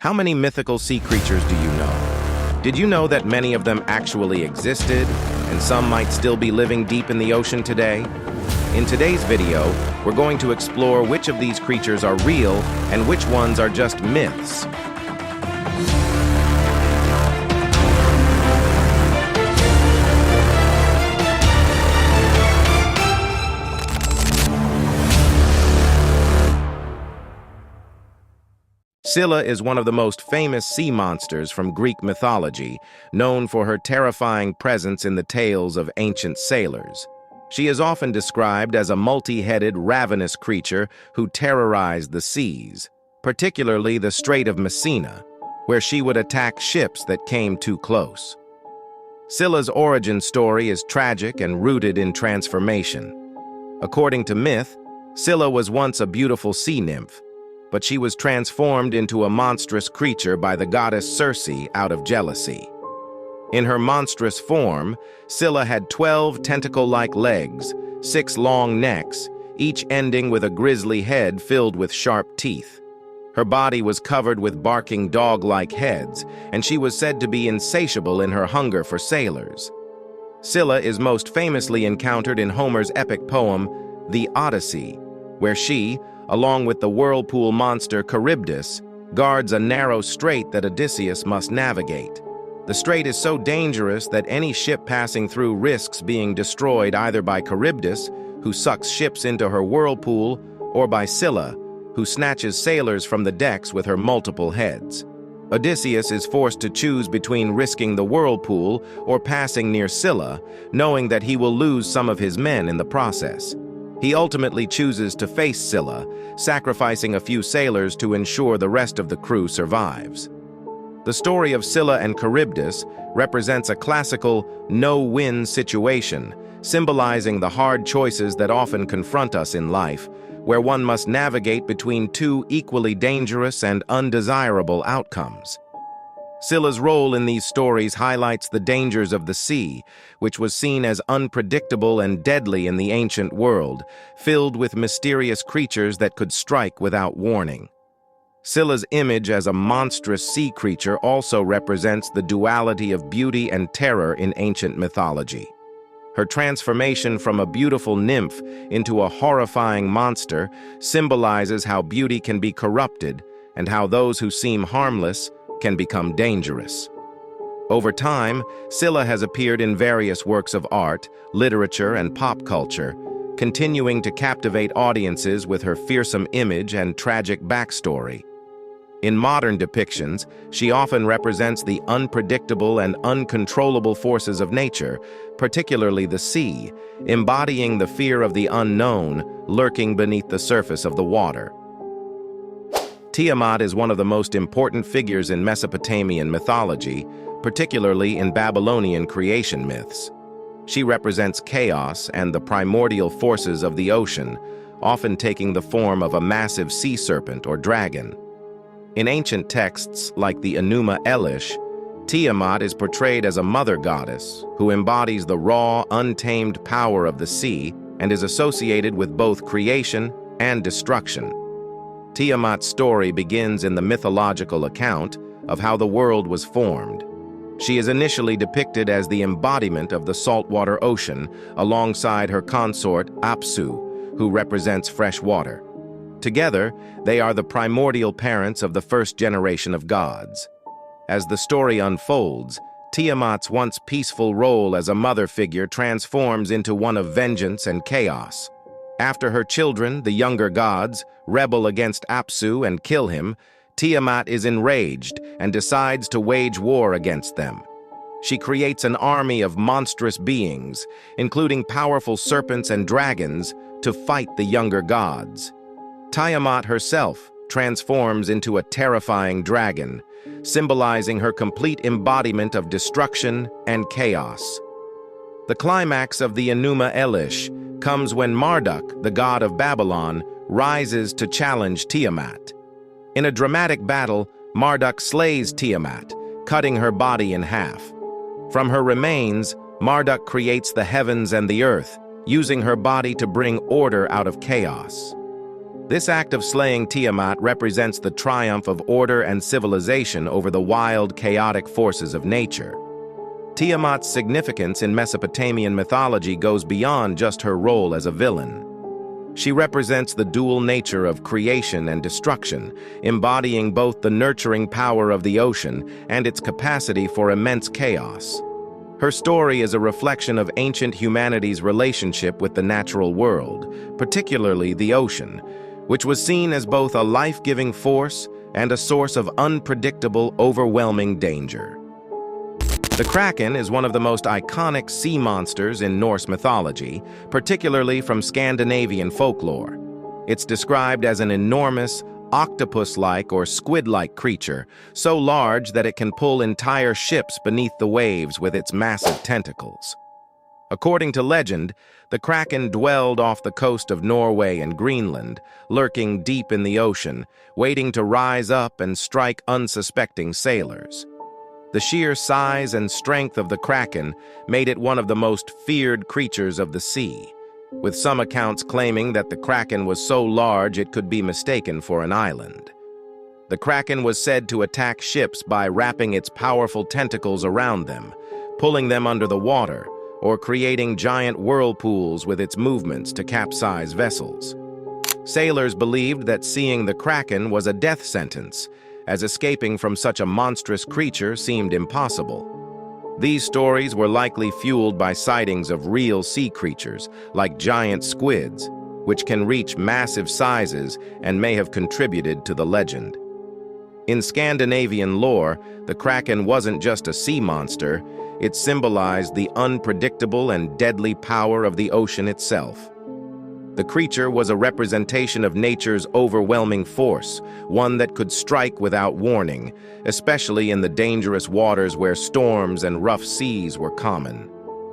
How many mythical sea creatures do you know? Did you know that many of them actually existed, and some might still be living deep in the ocean today? In today's video, we're going to explore which of these creatures are real and which ones are just myths. Scylla is one of the most famous sea monsters from Greek mythology, known for her terrifying presence in the tales of ancient sailors. She is often described as a multi-headed, ravenous creature who terrorized the seas, particularly the Strait of Messina, where she would attack ships that came too close. Scylla's origin story is tragic and rooted in transformation. According to myth, Scylla was once a beautiful sea nymph, but she was transformed into a monstrous creature by the goddess Circe out of jealousy. In her monstrous form, Scylla had 12 tentacle-like legs, 6 long necks, each ending with a grisly head filled with sharp teeth. Her body was covered with barking dog-like heads, and she was said to be insatiable in her hunger for sailors. Scylla is most famously encountered in Homer's epic poem, The Odyssey, where she, along with the whirlpool monster Charybdis, guards a narrow strait that Odysseus must navigate. The strait is so dangerous that any ship passing through risks being destroyed either by Charybdis, who sucks ships into her whirlpool, or by Scylla, who snatches sailors from the decks with her multiple heads. Odysseus is forced to choose between risking the whirlpool or passing near Scylla, knowing that he will lose some of his men in the process. He ultimately chooses to face Scylla, sacrificing a few sailors to ensure the rest of the crew survives. The story of Scylla and Charybdis represents a classical no-win situation, symbolizing the hard choices that often confront us in life, where one must navigate between two equally dangerous and undesirable outcomes. Scylla's role in these stories highlights the dangers of the sea, which was seen as unpredictable and deadly in the ancient world, filled with mysterious creatures that could strike without warning. Scylla's image as a monstrous sea creature also represents the duality of beauty and terror in ancient mythology. Her transformation from a beautiful nymph into a horrifying monster symbolizes how beauty can be corrupted and how those who seem harmless can become dangerous. Over time, Scylla has appeared in various works of art, literature, and pop culture, continuing to captivate audiences with her fearsome image and tragic backstory. In modern depictions, she often represents the unpredictable and uncontrollable forces of nature, particularly the sea, embodying the fear of the unknown lurking beneath the surface of the water. Tiamat is one of the most important figures in Mesopotamian mythology, particularly in Babylonian creation myths. She represents chaos and the primordial forces of the ocean, often taking the form of a massive sea serpent or dragon. In ancient texts like the Enuma Elish, Tiamat is portrayed as a mother goddess who embodies the raw, untamed power of the sea and is associated with both creation and destruction. Tiamat's story begins in the mythological account of how the world was formed. She is initially depicted as the embodiment of the saltwater ocean alongside her consort Apsu, who represents fresh water. Together, they are the primordial parents of the first generation of gods. As the story unfolds, Tiamat's once peaceful role as a mother figure transforms into one of vengeance and chaos. After her children, the younger gods, rebel against Apsu and kill him, Tiamat is enraged and decides to wage war against them. She creates an army of monstrous beings, including powerful serpents and dragons, to fight the younger gods. Tiamat herself transforms into a terrifying dragon, symbolizing her complete embodiment of destruction and chaos. The climax of the Enuma Elish comes when Marduk, the god of Babylon, rises to challenge Tiamat. In a dramatic battle, Marduk slays Tiamat, cutting her body in half. From her remains, Marduk creates the heavens and the earth, using her body to bring order out of chaos. This act of slaying Tiamat represents the triumph of order and civilization over the wild, chaotic forces of nature. Tiamat's significance in Mesopotamian mythology goes beyond just her role as a villain. She represents the dual nature of creation and destruction, embodying both the nurturing power of the ocean and its capacity for immense chaos. Her story is a reflection of ancient humanity's relationship with the natural world, particularly the ocean, which was seen as both a life-giving force and a source of unpredictable, overwhelming danger. The Kraken is one of the most iconic sea monsters in Norse mythology, particularly from Scandinavian folklore. It's described as an enormous, octopus-like or squid-like creature, so large that it can pull entire ships beneath the waves with its massive tentacles. According to legend, the Kraken dwelled off the coast of Norway and Greenland, lurking deep in the ocean, waiting to rise up and strike unsuspecting sailors. The sheer size and strength of the Kraken made it one of the most feared creatures of the sea, with some accounts claiming that the Kraken was so large it could be mistaken for an island. The Kraken was said to attack ships by wrapping its powerful tentacles around them, pulling them under the water, or creating giant whirlpools with its movements to capsize vessels. Sailors believed that seeing the Kraken was a death sentence, as escaping from such a monstrous creature seemed impossible. These stories were likely fueled by sightings of real sea creatures, like giant squids, which can reach massive sizes and may have contributed to the legend. In Scandinavian lore, the Kraken wasn't just a sea monster, it symbolized the unpredictable and deadly power of the ocean itself. The creature was a representation of nature's overwhelming force, one that could strike without warning, especially in the dangerous waters where storms and rough seas were common.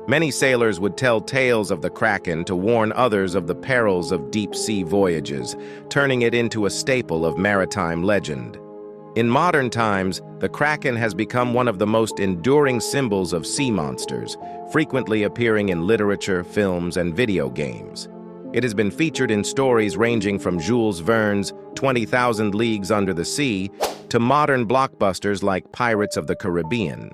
Many sailors would tell tales of the Kraken to warn others of the perils of deep-sea voyages, turning it into a staple of maritime legend. In modern times, the Kraken has become one of the most enduring symbols of sea monsters, frequently appearing in literature, films, and video games. It has been featured in stories ranging from Jules Verne's 20,000 Leagues Under the Sea to modern blockbusters like Pirates of the Caribbean.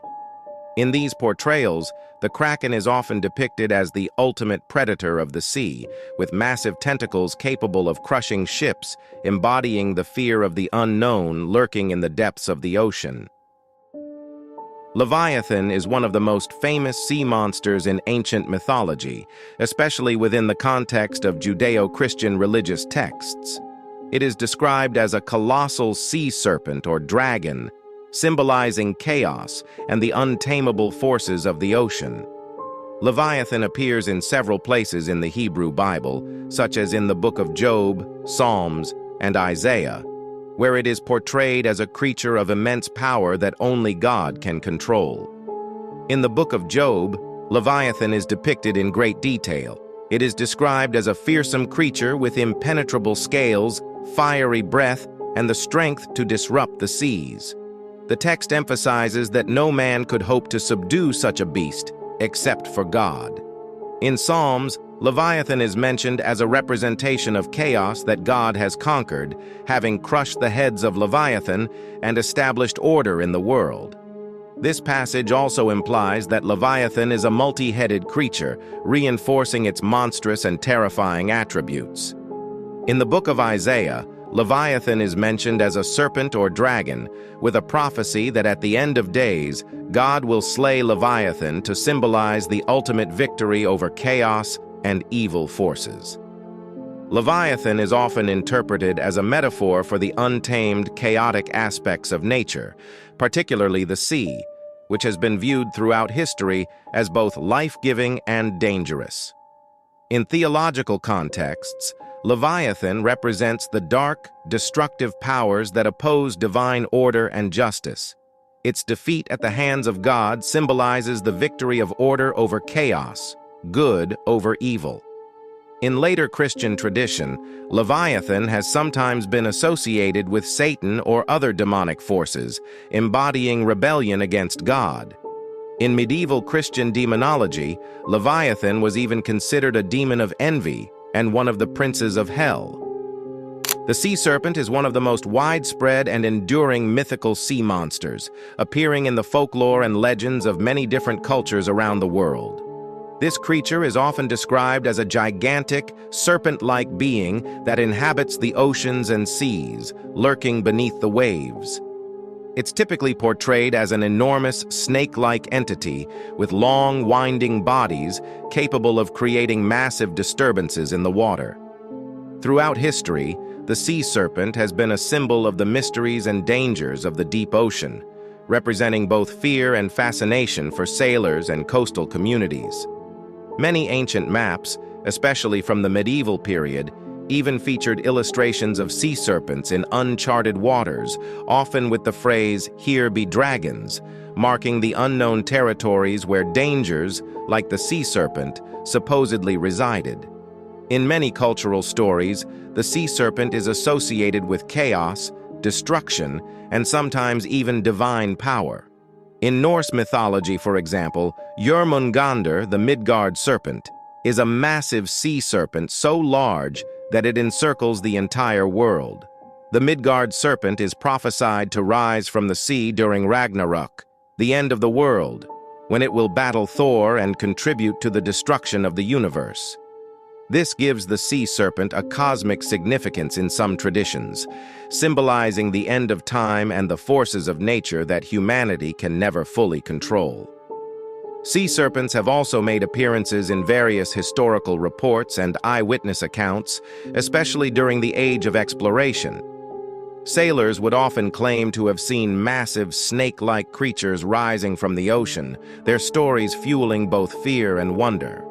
In these portrayals, the Kraken is often depicted as the ultimate predator of the sea, with massive tentacles capable of crushing ships, embodying the fear of the unknown lurking in the depths of the ocean. Leviathan is one of the most famous sea monsters in ancient mythology, especially within the context of Judeo-Christian religious texts. It is described as a colossal sea serpent or dragon, symbolizing chaos and the untamable forces of the ocean. Leviathan appears in several places in the Hebrew Bible, such as in the book of Job, Psalms, and Isaiah, where it is portrayed as a creature of immense power that only God can control. In the book of Job, Leviathan is depicted in great detail. It is described as a fearsome creature with impenetrable scales, fiery breath, and the strength to disrupt the seas. The text emphasizes that no man could hope to subdue such a beast, except for God. In Psalms, Leviathan is mentioned as a representation of chaos that God has conquered, having crushed the heads of Leviathan and established order in the world. This passage also implies that Leviathan is a multi-headed creature, reinforcing its monstrous and terrifying attributes. In the book of Isaiah, Leviathan is mentioned as a serpent or dragon, with a prophecy that at the end of days, God will slay Leviathan to symbolize the ultimate victory over chaos and evil forces. Leviathan is often interpreted as a metaphor for the untamed, chaotic aspects of nature, particularly the sea, which has been viewed throughout history as both life-giving and dangerous. In theological contexts, Leviathan represents the dark, destructive powers that oppose divine order and justice. Its defeat at the hands of God symbolizes the victory of order over chaos, good over evil. In later Christian tradition, Leviathan has sometimes been associated with Satan or other demonic forces, embodying rebellion against God. In medieval Christian demonology, Leviathan was even considered a demon of envy and one of the princes of hell. The sea serpent is one of the most widespread and enduring mythical sea monsters, appearing in the folklore and legends of many different cultures around the world. This creature is often described as a gigantic, serpent-like being that inhabits the oceans and seas, lurking beneath the waves. It's typically portrayed as an enormous, snake-like entity with long, winding bodies capable of creating massive disturbances in the water. Throughout history, the sea serpent has been a symbol of the mysteries and dangers of the deep ocean, representing both fear and fascination for sailors and coastal communities. Many ancient maps, especially from the medieval period, even featured illustrations of sea serpents in uncharted waters, often with the phrase, "Here be dragons," marking the unknown territories where dangers, like the sea serpent, supposedly resided. In many cultural stories, the sea serpent is associated with chaos, destruction, and sometimes even divine power. In Norse mythology, for example, Jörmungandr, the Midgard serpent, is a massive sea serpent so large that it encircles the entire world. The Midgard serpent is prophesied to rise from the sea during Ragnarok, the end of the world, when it will battle Thor and contribute to the destruction of the universe. This gives the sea serpent a cosmic significance in some traditions, symbolizing the end of time and the forces of nature that humanity can never fully control. Sea serpents have also made appearances in various historical reports and eyewitness accounts, especially during the Age of Exploration. Sailors would often claim to have seen massive snake-like creatures rising from the ocean, their stories fueling both fear and wonder.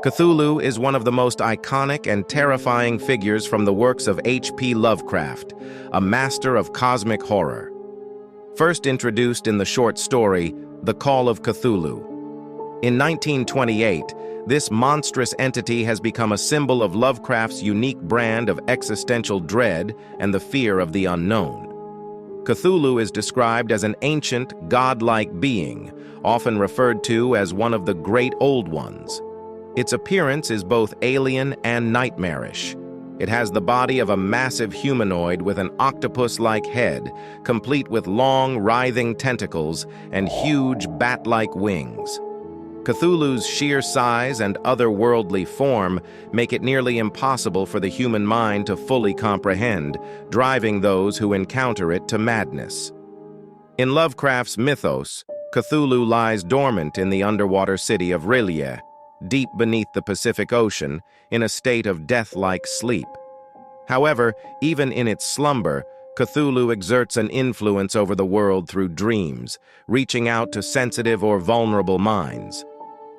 Cthulhu is one of the most iconic and terrifying figures from the works of H.P. Lovecraft, a master of cosmic horror. First introduced in the short story, The Call of Cthulhu. In 1928, this monstrous entity has become a symbol of Lovecraft's unique brand of existential dread and the fear of the unknown. Cthulhu is described as an ancient, godlike being, often referred to as one of the Great Old Ones. Its appearance is both alien and nightmarish. It has the body of a massive humanoid with an octopus-like head, complete with long, writhing tentacles and huge bat-like wings. Cthulhu's sheer size and otherworldly form make it nearly impossible for the human mind to fully comprehend, driving those who encounter it to madness. In Lovecraft's mythos, Cthulhu lies dormant in the underwater city of R'lyeh, deep beneath the Pacific Ocean, in a state of death-like sleep. However, even in its slumber, Cthulhu exerts an influence over the world through dreams, reaching out to sensitive or vulnerable minds.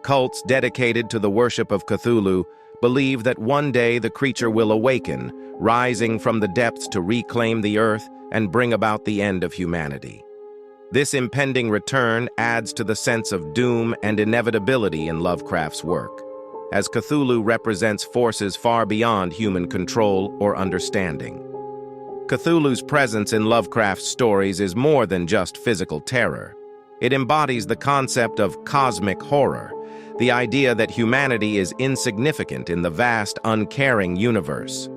Cults dedicated to the worship of Cthulhu believe that one day the creature will awaken, rising from the depths to reclaim the earth and bring about the end of humanity. This impending return adds to the sense of doom and inevitability in Lovecraft's work, as Cthulhu represents forces far beyond human control or understanding. Cthulhu's presence in Lovecraft's stories is more than just physical terror. It embodies the concept of cosmic horror, the idea that humanity is insignificant in the vast, uncaring universe.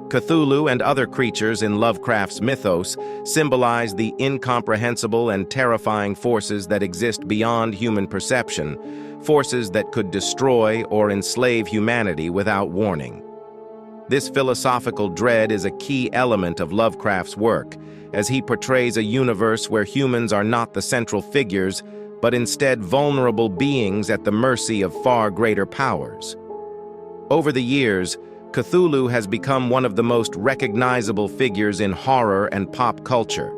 Cthulhu and other creatures in Lovecraft's mythos symbolize the incomprehensible and terrifying forces that exist beyond human perception, forces that could destroy or enslave humanity without warning. This philosophical dread is a key element of Lovecraft's work, as he portrays a universe where humans are not the central figures, but instead vulnerable beings at the mercy of far greater powers. Over the years, Cthulhu has become one of the most recognizable figures in horror and pop culture.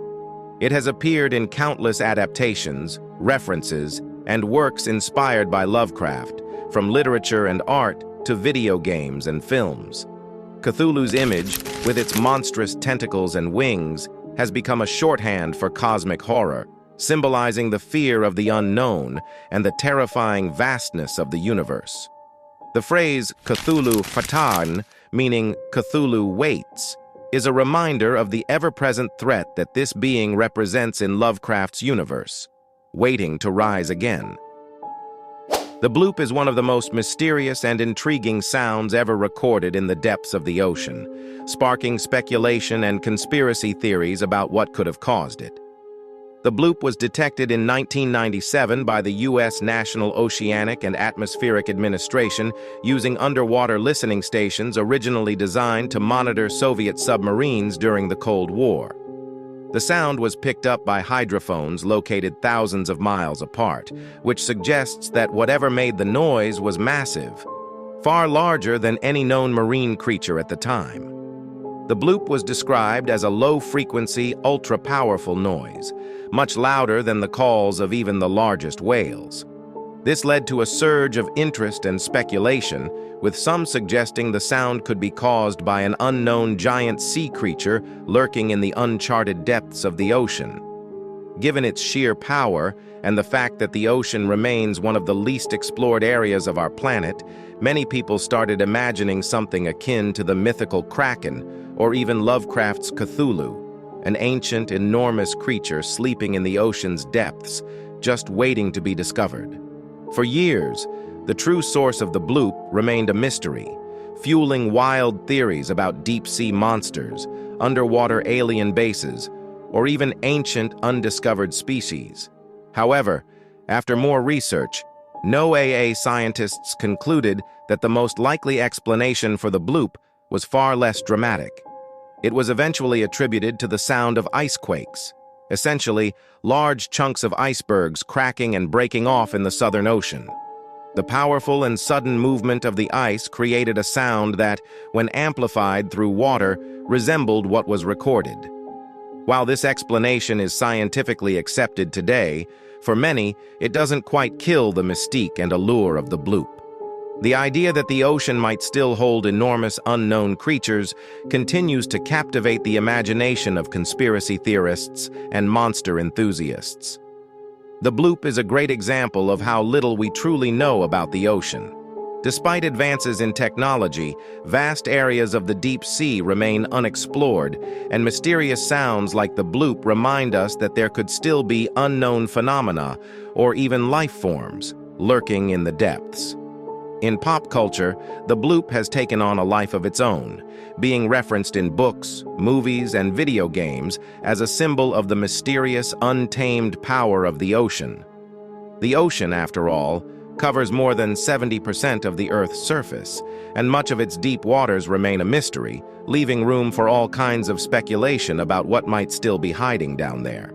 It has appeared in countless adaptations, references, and works inspired by Lovecraft, from literature and art to video games and films. Cthulhu's image, with its monstrous tentacles and wings, has become a shorthand for cosmic horror, symbolizing the fear of the unknown and the terrifying vastness of the universe. The phrase Cthulhu Fatan, meaning Cthulhu waits, is a reminder of the ever-present threat that this being represents in Lovecraft's universe, waiting to rise again. The bloop is one of the most mysterious and intriguing sounds ever recorded in the depths of the ocean, sparking speculation and conspiracy theories about what could have caused it. The bloop was detected in 1997 by the U.S. National Oceanic and Atmospheric Administration using underwater listening stations originally designed to monitor Soviet submarines during the Cold War. The sound was picked up by hydrophones located thousands of miles apart, which suggests that whatever made the noise was massive, far larger than any known marine creature at the time. The bloop was described as a low-frequency, ultra-powerful noise, much louder than the calls of even the largest whales. This led to a surge of interest and speculation, with some suggesting the sound could be caused by an unknown giant sea creature lurking in the uncharted depths of the ocean. Given its sheer power and the fact that the ocean remains one of the least explored areas of our planet, many people started imagining something akin to the mythical Kraken or even Lovecraft's Cthulhu, an ancient, enormous creature sleeping in the ocean's depths, just waiting to be discovered. For years, the true source of the bloop remained a mystery, fueling wild theories about deep-sea monsters, underwater alien bases, or even ancient, undiscovered species. However, after more research, NOAA scientists concluded that the most likely explanation for the bloop was far less dramatic. It was eventually attributed to the sound of ice quakes, essentially large chunks of icebergs cracking and breaking off in the Southern Ocean. The powerful and sudden movement of the ice created a sound that, when amplified through water, resembled what was recorded. While this explanation is scientifically accepted today, for many, it doesn't quite kill the mystique and allure of the bloop. The idea that the ocean might still hold enormous unknown creatures continues to captivate the imagination of conspiracy theorists and monster enthusiasts. The bloop is a great example of how little we truly know about the ocean. Despite advances in technology, vast areas of the deep sea remain unexplored, and mysterious sounds like the bloop remind us that there could still be unknown phenomena or even life forms lurking in the depths. In pop culture, the bloop has taken on a life of its own, being referenced in books, movies, and video games as a symbol of the mysterious, untamed power of the ocean. The ocean, after all, covers more than 70% of the Earth's surface, and much of its deep waters remain a mystery, leaving room for all kinds of speculation about what might still be hiding down there.